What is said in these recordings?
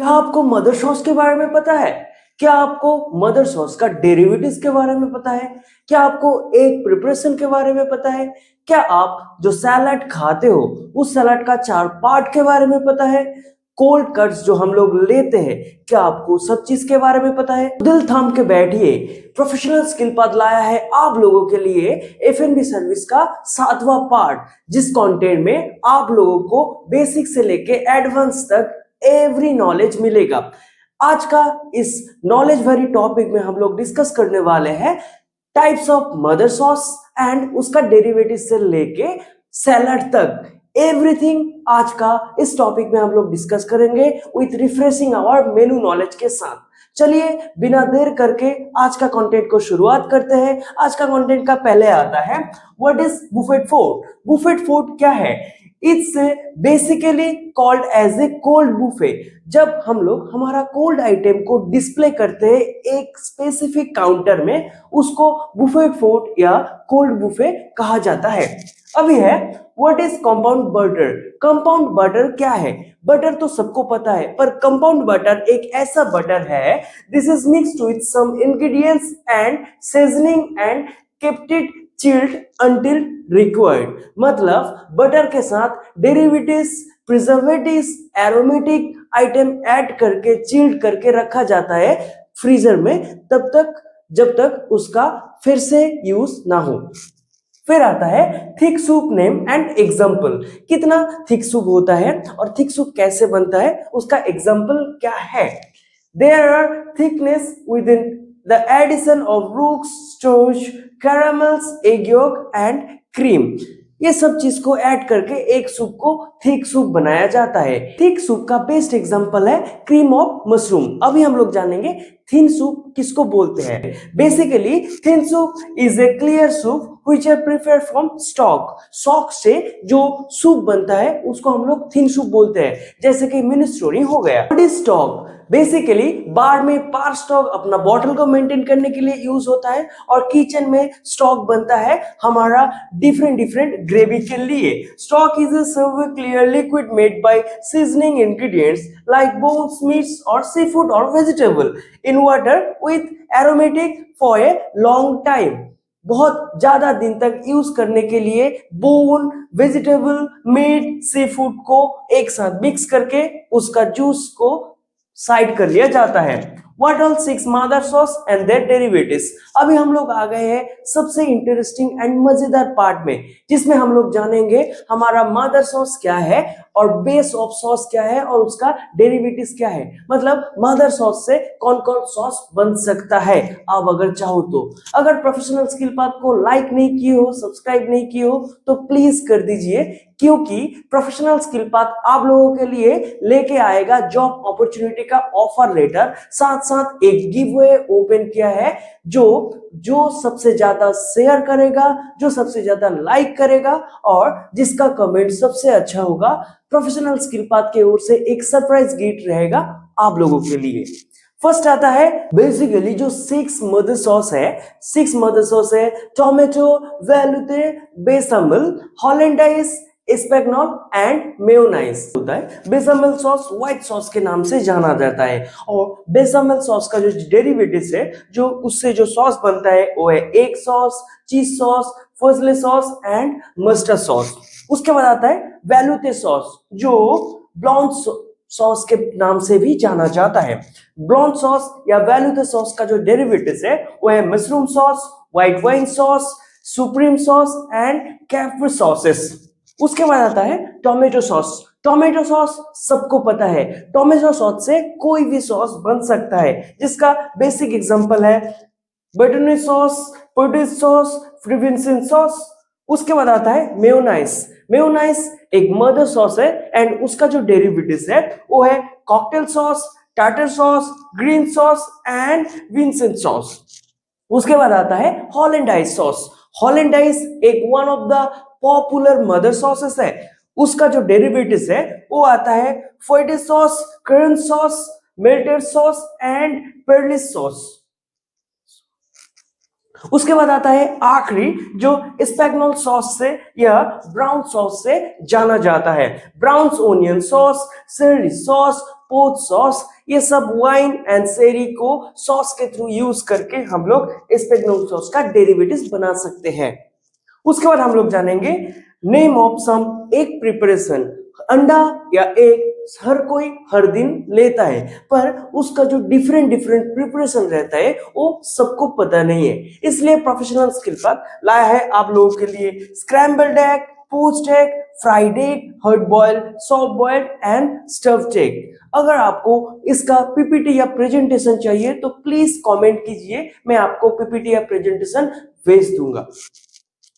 क्या आपको mother sauce के बारे में पता है? क्या आपको मदर सॉस का डेरिवेटिव्स के बारे में पता है? क्या आपको एग प्रिपरेशन के बारे में पता है? क्या आप जो सैलड खाते हो उस सैलड का 4 पार्ट के बारे में पता है? कोल्ड कट्स जो हम लोग लेते हैं, क्या आपको सब चीज के बारे में पता है? दिल थाम के बैठिए, प्रोफेशनल स्किल पाथ लाया है आप लोगों के लिए F&B सर्विस का 7वां पार्ट, जिस कंटेंट में आप लोगों को बेसिक से लेके एडवांस तक एवरी नॉलेज मिलेगा। आज का इस नॉलेज भरी टॉपिक में हम लोग डिस्कस करने वाले हैं types of mother sauce and उसका डेरिवेटिव से लेके सैलड तक एवरीथिंग आज का इस टॉपिक में हम लोग डिस्कस करेंगे with refreshing our menu knowledge के साथ। चलिए बिना देर करके आज का कंटेंट को शुरुआत करते हैं। आज का कंटेंट का पहले आता है what is buffet food. Buffet food क्या है? It's basically called as a cold buffet. जब हम लोग हमारा कोल्ड आइटम को डिस्प्ले करते हैं एक स्पेसिफिक काउंटर में, उसको बुफे फूड या कोल्ड बुफे कहा जाता है। अभी है what is compound butter. Compound butter क्या है? बटर तो सबको पता है, पर कंपाउंड बटर एक ऐसा बटर है, this is mixed with some ingredients and seasoning and kept it chilled until required. मतलब बटर के साथ derivatives, preservatives, aromatic item add करके चिल्ड करके रखा जाता है फ्रीजर में तब तक जब तक उसका फिर से यूज ना हो। फिर आता है thick soup name and example. कितना थिक सूप होता है और थिक सूप कैसे बनता है, उसका एग्जाम्पल क्या है? There are thickness with in the addition of rooks, starch, caramels, egg yolk and cream। ये सब चीज को ऐड करके एक सूप को थिक सूप बनाया जाता है। थिक सूप का बेस्ट एग्जांपल है क्रीम ऑफ मशरूम। अभी हम लोग जानेंगे थिन सूप किसको बोलते हैं। Basically thin soup is a clear soup which are prepared from stock। Stock से जो सूप बनता है उसको हम लोग थिन सूप बोलते हैं, जैसे कि मिनेस्ट्रोनी हो गया। What is stock? बेसिकली बार में पार स्टॉक अपना बॉटल को मेंटेन करने के लिए यूज होता है और किचन में स्टॉक बनता है हमारा डिफरेंट ग्रेवी के लिए। Stock is a serve clear liquid made by seasoning ingredients like bones, meats or seafood or vegetable in water with aromatic for a long time। बहुत ज्यादा दिन तक यूज करने के लिए bone, vegetable, meet, sea food को एक साथ मिक्स करके उसका जूस को साइड कर लिया जाता है। What all 6 mother sauce and their derivatives. अभी हम लोग आ गए हैं सबसे इंटरेस्टिंग एंड मजेदार पार्ट में, जिसमें हम लोग जानेंगे हमारा मदर सॉस क्या है और बेस ऑफ सॉस क्या है और उसका डेरिवेटिव्स क्या है। मतलब मदर सॉस से कौन कौन सॉस बन सकता है आप अगर चाहो तो। अगर प्रोफेशनल स्किल पाथ को लाइक नहीं किए हो, सब्सक्राइब नहीं किए हो तो प्लीज कर दीजिए, क्योंकि प्रोफेशनल स्किल पाथ आप लोगों के लिए लेके आएगा जॉब अपॉर्चुनिटी का ऑफर लेटर, साथ साथ एक गिवअवे ओपन किया है जो सबसे ज्यादा शेयर करेगा, जो सबसे ज्यादा लाइक करेगा और जिसका कमेंट सबसे अच्छा होगा, प्रोफेशनल स्किल पाथ की ओर से एक सरप्राइज गिफ्ट रहेगा आप लोगों के लिए। फर्स्ट आता है बेसिकली जो 6 मदर सॉस है। 6 मदर सॉस है टोमेटो, वेलुते, बेसामेल, होलैंडाइज, स्पैगनॉल एंड मेयोनाइज होता है। बेसामेल सॉस व्हाइट सॉस के नाम से जाना जाता है और बेसामेल सॉस का जो डेरिवेटिव है, जो उससे जो सॉस बनता है वो है एग सॉस, चीज sauce, Fazle sauce and mustard sauce. उसके बाद आता है वेलुते सॉस, जो ब्लॉन्ड सॉस के नाम से भी जाना जाता है। ब्लॉन्ड सॉस या वेलुते सॉस का जो डेरिवेटिव है वो है mushroom sauce, white wine sauce, supreme sauce and Capri sauces. उसके बाद आता है टोमेटो सॉस। टोमेटो सॉस सबको पता है, टोमेटो सॉस से कोई भी सॉस बन सकता है, जिसका बेसिक एग्जांपल है बटरनी सॉस, पोटेटो सॉस, फ्रीविंसन सॉस। उसके बाद आता है मेयोनाइज। मेयोनाइज एक मदर सॉस है एंड उसका जो डेरिवेटिव है वो है cocktail sauce, tartar sauce, green sauce and vincent sauce. उसके बाद आता है हॉलैंडाइज सॉस। हॉलैंडाइज एक one of the popular mother sauces है। उसका जो डेरिवेटिव है वो आता है foyot sauce, current sauce, melted sauce and paloise sauce. उसके बाद आता है आखिरी जो स्पैगनॉल सॉस से या ब्राउन सॉस से जाना जाता है। ब्राउन ओनियन सॉस, सेरी सॉस, पोच सॉस, ये सब वाइन एंड शेरी को सॉस के थ्रू यूज करके हम लोग स्पेगनोम सॉस का डेरिवेटिव बना सकते हैं। उसके बाद हम लोग जानेंगे name of some egg preparation. अंडा या एग हर कोई हर दिन लेता है, पर उसका जो डिफरेंट प्रिपरेशन रहता है वो सबको पता नहीं है। इसलिए प्रोफेशनल स्किल पर लाया है आप लोगों के लिए scrambled egg, poached egg, fried egg, hard boiled, soft boiled and stuffed egg. अगर आपको इसका पीपीटी या प्रेजेंटेशन चाहिए तो प्लीज कमेंट कीजिए, मैं आपको पीपीटी या प्रेजेंटेशन भेज दूंगा।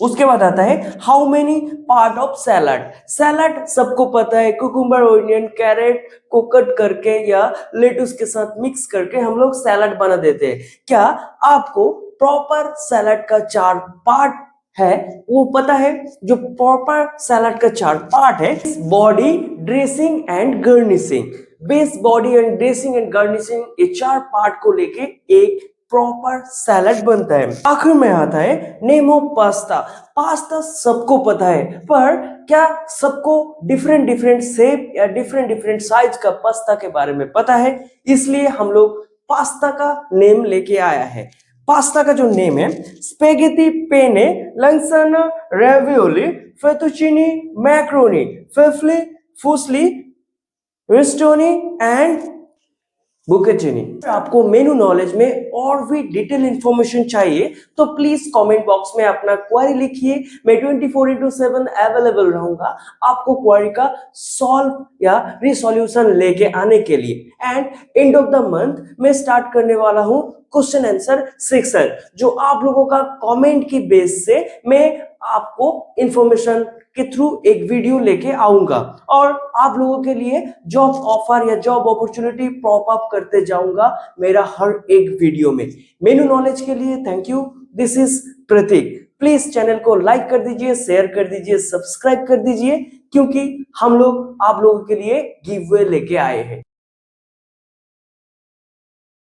उसके बाद आता है how many part of salad. Salad सबको पता है, कुकुम्बर, ओनियन, कैरेट को कट करके या लेटुस के साथ मिक्स करके हम लोग सैलड बना देते हैं। क्या आपको प्रॉपर सैलड का 4 पार्ट है वो पता है? जो प्रॉपर सैलड का 4 पार्ट है, body, dressing and garnishing. Base, body and dressing and garnishing, ये 4 पार्ट को लेके एक प्रॉपर सैलड बनता है। आखिर में आता है नेम ऑफ पास्ता। पास्ता सबको पता है, पर क्या सबको डिफरेंट शेप या डिफरेंट साइज का पास्ता के बारे में पता है? इसलिए हम लोग पास्ता का नेम लेके आया है। पास्ता का जो नेम है स्पेगेटी पेने लंसाना रेवियोली फेतुचिनी मैक्रोनी फिफली फुसली रिस्टोनी एंड बुकेटिनी। आपको मेनू नॉलेज में और भी डिटेल इंफॉर्मेशन चाहिए तो प्लीज कमेंट बॉक्स में अपना क्वेरी लिखिए। मैं 24/7 अवेलेबल रहूंगा आपको क्वेरी का सॉल्व या रिसोल्यूशन लेके आने के लिए। And end of the month मैं स्टार्ट करने वाला हूं क्वेश्चन आंसर सेक्शन, जो आप लोगों का कमेंट की बेस से मैं आपको इंफॉर्मेशन के थ्रू एक वीडियो लेके आऊंगा और आप लोगों के लिए जॉब ऑफर या जॉब अपॉर्चुनिटी पॉप अप करते जाऊंगा मेरा हर एक वीडियो में। मेनू नॉलेज के लिए thank you. This is Prateek. Please channel को लाइक कर दीजिए, शेयर कर दीजिए, सब्सक्राइब कर दीजिए, क्योंकि हम लोग आप लोगों के लिए गिव अवे लेके आए हैं।